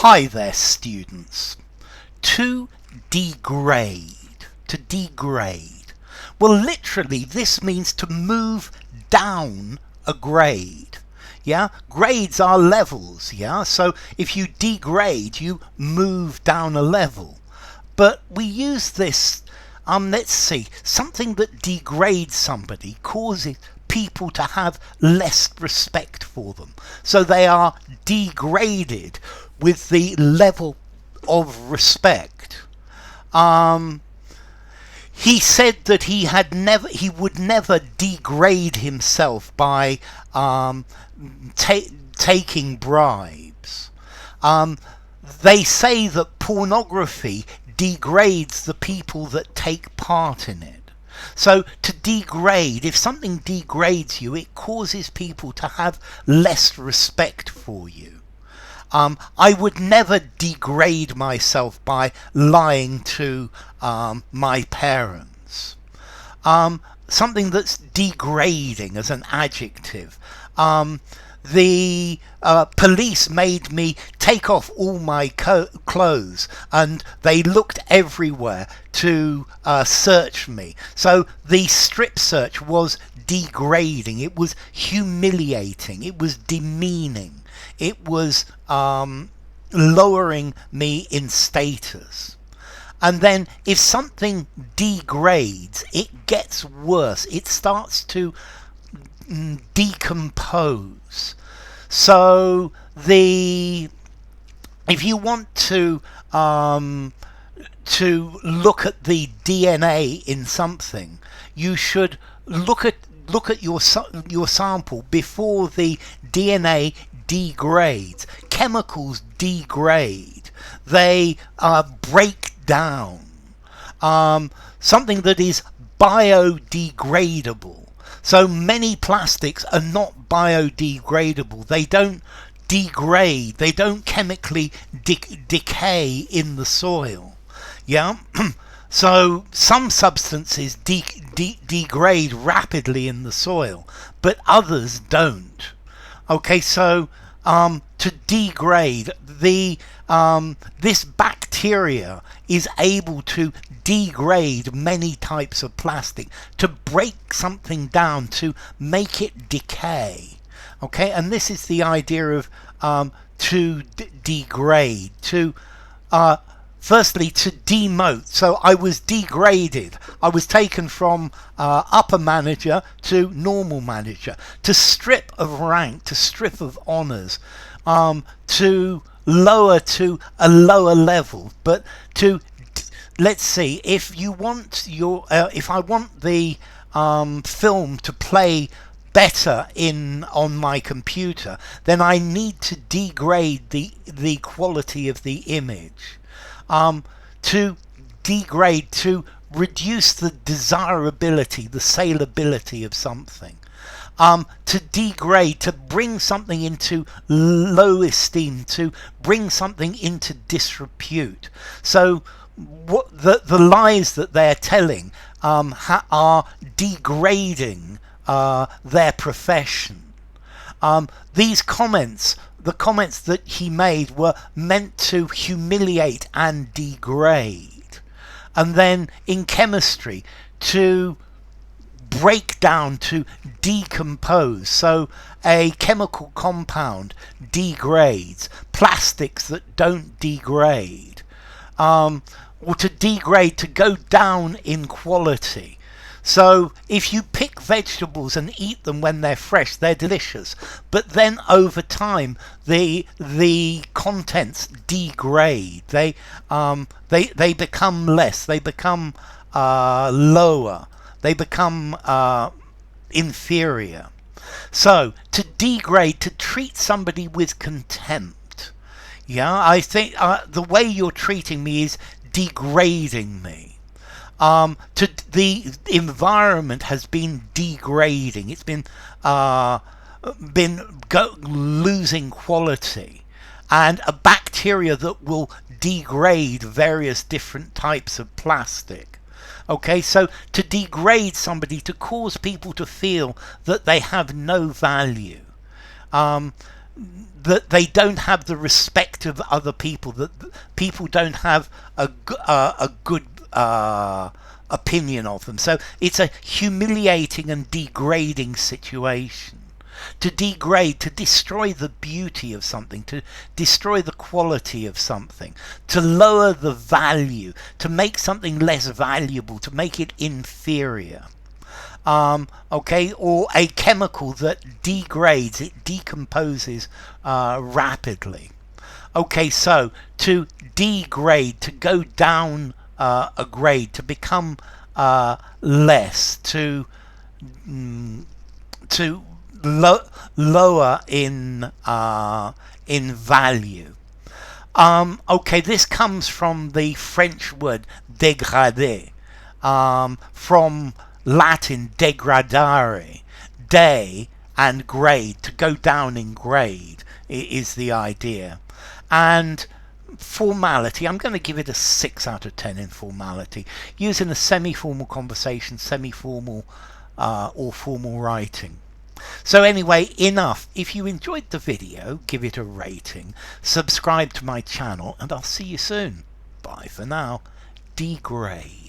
Hi there, students. To degrade. To degrade. Well, literally, this means to move down a grade. Yeah, grades are levels. Yeah, so if you degrade, you move down a level. But we use this, let's see, something that degrades somebody causes people to have less respect for them. So they are degraded with the level of respect. He said that he would never degrade himself by taking bribes. They say that pornography degrades the people that take part in it. So to degrade, if something degrades you, it causes people to have less respect for you. I would never degrade myself by lying to my parents. Something that's degrading as an adjective. The police made me take off all my clothes, and they looked everywhere to search me. So the strip search was degrading. It was humiliating. It was demeaning. It was lowering me in status. And then if something degrades, it gets worse. It starts to decompose. So if you want to look at the DNA in something, you should look at your sample before the DNA degrades. Chemicals degrade. They break down. Something that is biodegradable. So many plastics are not biodegradable. They don't degrade. They don't chemically decay in the soil. Yeah. So some substances degrade rapidly in the soil, but others don't. Okay, so to degrade, this bacteria is able to degrade many types of plastic, to break something down, to make it decay. Okay, and this is the idea of to degrade, to firstly to demote. So I was degraded. I was taken from upper manager to normal manager, to strip of rank, to strip of honours, to lower to a lower level. But to let's see, if you want if I want the film to play better on my computer, then I need to degrade the quality of the image. To degrade, to reduce the desirability, the saleability of something. To degrade, to bring something into low esteem, to bring something into disrepute. So what the lies that they're telling are degrading their profession. These comments, the comments that he made, were meant to humiliate and degrade. And then in chemistry, to break down, to decompose. So a chemical compound degrades. Plastics that don't degrade. Or to degrade, to go down in quality. So if you pick vegetables and eat them when they're fresh, they're delicious. But then over time, the contents degrade. They become less. They become lower. They become inferior. So to degrade, to treat somebody with contempt. Yeah, I think the way you're treating me is degrading me. To the environment has been degrading. It's been losing quality, and a bacteria that will degrade various different types of plastic. Okay, so to degrade somebody, to cause people to feel that they have no value. that they don't have the respect of other people, that people don't have a good opinion of them. So it's a humiliating and degrading situation. To degrade, to destroy the beauty of something, to destroy the quality of something, to lower the value, to make something less valuable, to make it inferior. Okay, or a chemical that degrades, it decomposes rapidly. Okay, so to degrade, to go down a grade, to become less, to lower in value. Okay, this comes from the French word dégradé, from Latin degradare, day and grade, to go down in grade is the idea. And formality, I'm going to give it a 6 out of 10 in formality. Using a semi-formal conversation, semi-formal or formal writing. So anyway, enough. If you enjoyed the video, give it a rating, subscribe to my channel, and I'll see you soon. Bye for now. Degrade.